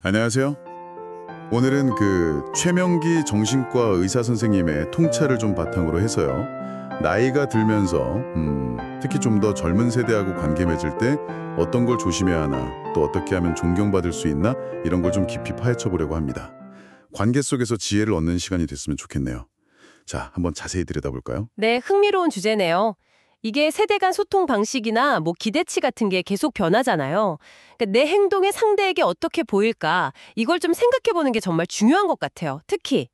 안녕하세요. 오늘은 최명기 정신과 의사 선생님의 통찰을 좀 바탕으로 해서요. 나이가 들면서 특히 좀 더 젊은 세대하고 관계 맺을 때 어떤 걸 조심해야 하나, 또 어떻게 하면 존경받을 수 있나, 이런 걸 좀 깊이 파헤쳐 보려고 합니다. 관계 속에서 지혜를 얻는 시간이 됐으면 좋겠네요. 자, 한번 자세히 들여다볼까요? 네, 흥미로운 주제네요. 이게 세대 간 소통 방식이나 기대치 같은 게 계속 변하잖아요. 그러니까 내 행동이 상대에게 어떻게 보일까, 이걸 좀 생각해 보는 게 정말 중요한 것 같아요. 특히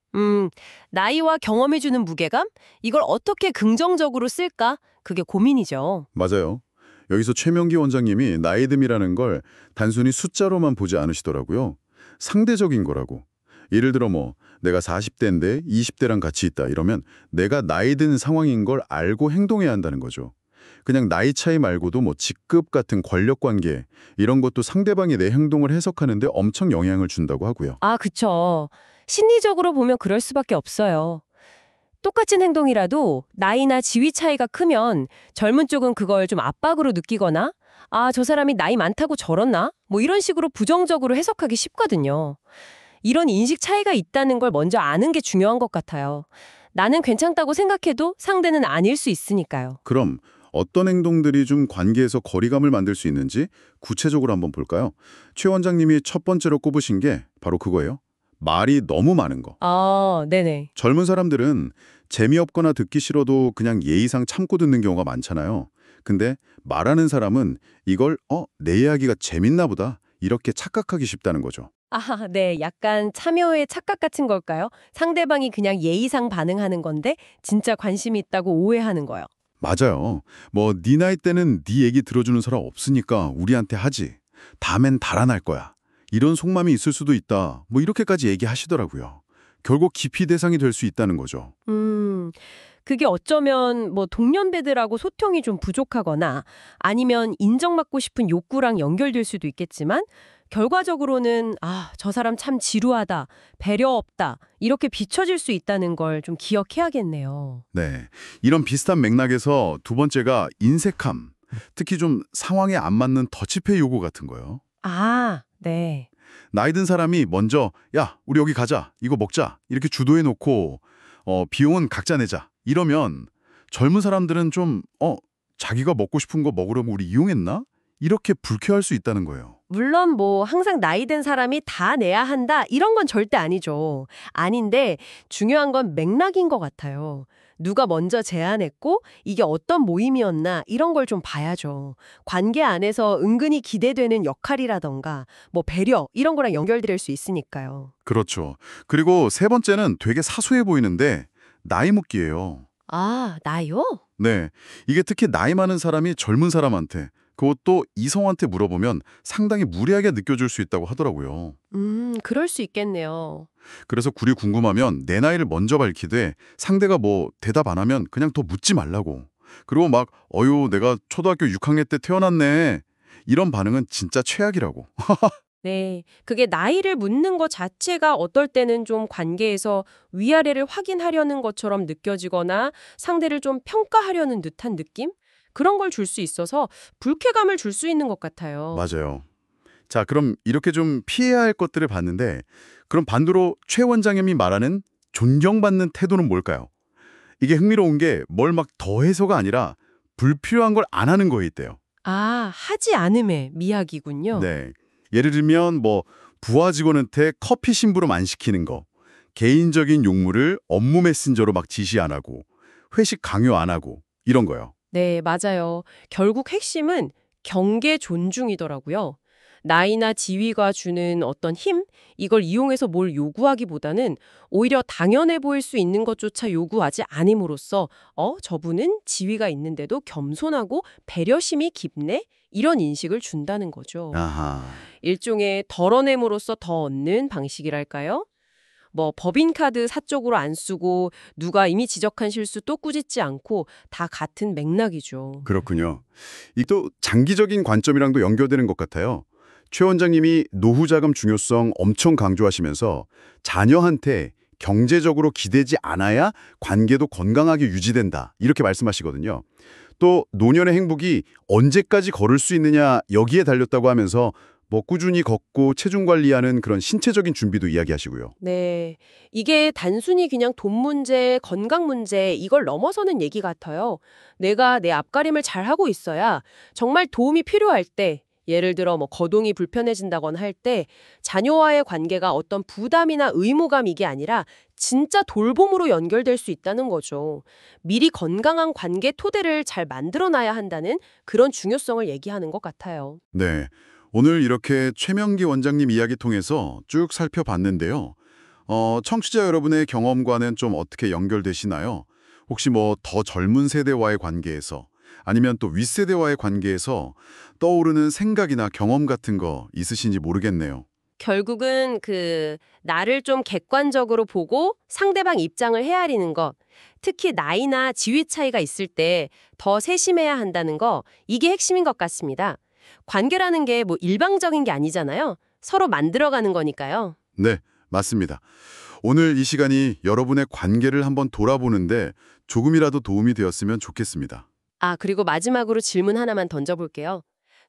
나이와 경험이 주는 무게감, 이걸 어떻게 긍정적으로 쓸까, 그게 고민이죠. 맞아요. 여기서 최명기 원장님이 나이듦이라는 걸 단순히 숫자로만 보지 않으시더라고요. 상대적인 거라고. 예를 들어 내가 40대인데 20대랑 같이 있다 이러면 내가 나이 든 상황인 걸 알고 행동해야 한다는 거죠. 그냥 나이 차이 말고도 직급 같은 권력 관계 이런 것도 상대방이 내 행동을 해석하는데 엄청 영향을 준다고 하고요. 아, 그쵸. 심리적으로 보면 그럴 수밖에 없어요. 똑같은 행동이라도 나이나 지위 차이가 크면 젊은 쪽은 그걸 좀 압박으로 느끼거나, 아, 저 사람이 나이 많다고 저렇나? 이런 식으로 부정적으로 해석하기 쉽거든요. 이런 인식 차이가 있다는 걸 먼저 아는 게 중요한 것 같아요. 나는 괜찮다고 생각해도 상대는 아닐 수 있으니까요. 그럼 어떤 행동들이 좀 관계에서 거리감을 만들 수 있는지 구체적으로 한번 볼까요? 최 원장님이 첫 번째로 꼽으신 게 바로 그거예요. 말이 너무 많은 거. 아, 네네. 젊은 사람들은 재미없거나 듣기 싫어도 그냥 예의상 참고 듣는 경우가 많잖아요. 근데 말하는 사람은 이걸 내 이야기가 재밌나 보다 이렇게 착각하기 쉽다는 거죠. 아, 네. 약간 참여의 착각 같은 걸까요? 상대방이 그냥 예의상 반응하는 건데 진짜 관심이 있다고 오해하는 거요. 맞아요. 네 나이 때는 네 얘기 들어주는 사람 없으니까 우리한테 하지. 다음엔 달아날 거야. 이런 속마음이 있을 수도 있다. 이렇게까지 얘기하시더라고요. 결국 기피 대상이 될 수 있다는 거죠. 그게 어쩌면 동년배들하고 소통이 좀 부족하거나 아니면 인정받고 싶은 욕구랑 연결될 수도 있겠지만 결과적으로는 아, 저 사람 참 지루하다, 배려 없다 이렇게 비춰질 수 있다는 걸 좀 기억해야겠네요. 네. 이런 비슷한 맥락에서 두 번째가 인색함. 특히 좀 상황에 안 맞는 더치페이 요구 같은 거요. 아, 네. 나이 든 사람이 먼저 야, 우리 여기 가자. 이거 먹자. 이렇게 주도해 놓고 비용은 각자 내자. 이러면 젊은 사람들은 좀 자기가 먹고 싶은 거 먹으려면 우리 이용했나? 이렇게 불쾌할 수 있다는 거예요. 물론 항상 나이 든 사람이 다 내야 한다 이런 건 절대 아니죠. 아닌데 중요한 건 맥락인 것 같아요. 누가 먼저 제안했고 이게 어떤 모임이었나 이런 걸 좀 봐야죠. 관계 안에서 은근히 기대되는 역할이라던가 배려 이런 거랑 연결될 수 있으니까요. 그렇죠. 그리고 세 번째는 되게 사소해 보이는데 나이 묻기예요. 아, 나요? 네. 이게 특히 나이 많은 사람이 젊은 사람한테 그것도 이성한테 물어보면 상당히 무례하게 느껴질 수 있다고 하더라고요. 그럴 수 있겠네요. 그래서 굴이 궁금하면 내 나이를 먼저 밝히되 상대가 대답 안 하면 그냥 더 묻지 말라고. 그리고 어유 내가 초등학교 6학년 때 태어났네. 이런 반응은 진짜 최악이라고. 네, 그게 나이를 묻는 것 자체가 어떨 때는 좀 관계에서 위아래를 확인하려는 것처럼 느껴지거나 상대를 좀 평가하려는 듯한 느낌? 그런 걸 줄 수 있어서 불쾌감을 줄 수 있는 것 같아요. 맞아요. 자, 그럼 이렇게 좀 피해야 할 것들을 봤는데 그럼 반대로 최 원장님이 말하는 존경받는 태도는 뭘까요? 이게 흥미로운 게 뭘 더해서가 아니라 불필요한 걸 안 하는 거에 있대요. 아, 하지 않음의 미학이군요. 네. 예를 들면 부하 직원한테 커피 심부름 안 시키는 거, 개인적인 용무를 업무 메신저로 지시 안 하고, 회식 강요 안 하고 이런 거요. 네, 맞아요. 결국 핵심은 경계 존중이더라고요. 나이나 지위가 주는 어떤 힘, 이걸 이용해서 뭘 요구하기보다는 오히려 당연해 보일 수 있는 것조차 요구하지 않음으로써 저분은 지위가 있는데도 겸손하고 배려심이 깊네? 이런 인식을 준다는 거죠. 아하. 일종의 덜어냄으로써 더 얻는 방식이랄까요? 법인카드 사적으로 안 쓰고 누가 이미 지적한 실수 또 꾸짖지 않고 다 같은 맥락이죠. 그렇군요. 이 또 장기적인 관점이랑도 연결되는 것 같아요. 최 원장님이 노후 자금 중요성 엄청 강조하시면서 자녀한테 경제적으로 기대지 않아야 관계도 건강하게 유지된다. 이렇게 말씀하시거든요. 또 노년의 행복이 언제까지 걸을 수 있느냐 여기에 달렸다고 하면서 뭐 꾸준히 걷고 체중 관리하는 그런 신체적인 준비도 이야기하시고요. 네. 이게 단순히 그냥 돈 문제, 건강 문제 이걸 넘어서는 얘기 같아요. 내가 내 앞가림을 잘하고 있어야 정말 도움이 필요할 때 예를 들어 뭐 거동이 불편해진다거나 할 때 자녀와의 관계가 어떤 부담이나 의무감 이게 아니라 진짜 돌봄으로 연결될 수 있다는 거죠. 미리 건강한 관계 토대를 잘 만들어놔야 한다는 그런 중요성을 얘기하는 것 같아요. 네. 오늘 이렇게 최명기 원장님 이야기 통해서 쭉 살펴봤는데요. 청취자 여러분의 경험과는 좀 어떻게 연결되시나요? 혹시 뭐 더 젊은 세대와의 관계에서 아니면 또 윗세대와의 관계에서 떠오르는 생각이나 경험 같은 거 있으신지 모르겠네요. 결국은 나를 좀 객관적으로 보고 상대방 입장을 헤아리는 것, 특히 나이나 지위 차이가 있을 때 더 세심해야 한다는 거, 이게 핵심인 것 같습니다. 관계라는 게 뭐 일방적인 게 아니잖아요. 서로 만들어가는 거니까요. 네, 맞습니다. 오늘 이 시간이 여러분의 관계를 한번 돌아보는데 조금이라도 도움이 되었으면 좋겠습니다. 아, 그리고 마지막으로 질문 하나만 던져볼게요.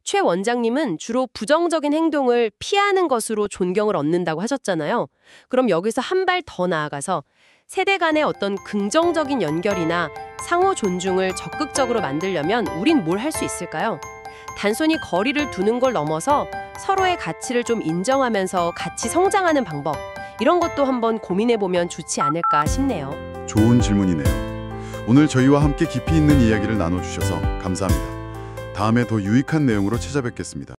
최 원장님은 주로 부정적인 행동을 피하는 것으로 존경을 얻는다고 하셨잖아요. 그럼 여기서 한 발 더 나아가서 세대 간의 어떤 긍정적인 연결이나 상호 존중을 적극적으로 만들려면 우린 뭘 할 수 있을까요? 단순히 거리를 두는 걸 넘어서 서로의 가치를 좀 인정하면서 같이 성장하는 방법, 이런 것도 한번 고민해보면 좋지 않을까 싶네요. 좋은 질문이네요. 오늘 저희와 함께 깊이 있는 이야기를 나눠주셔서 감사합니다. 다음에 더 유익한 내용으로 찾아뵙겠습니다.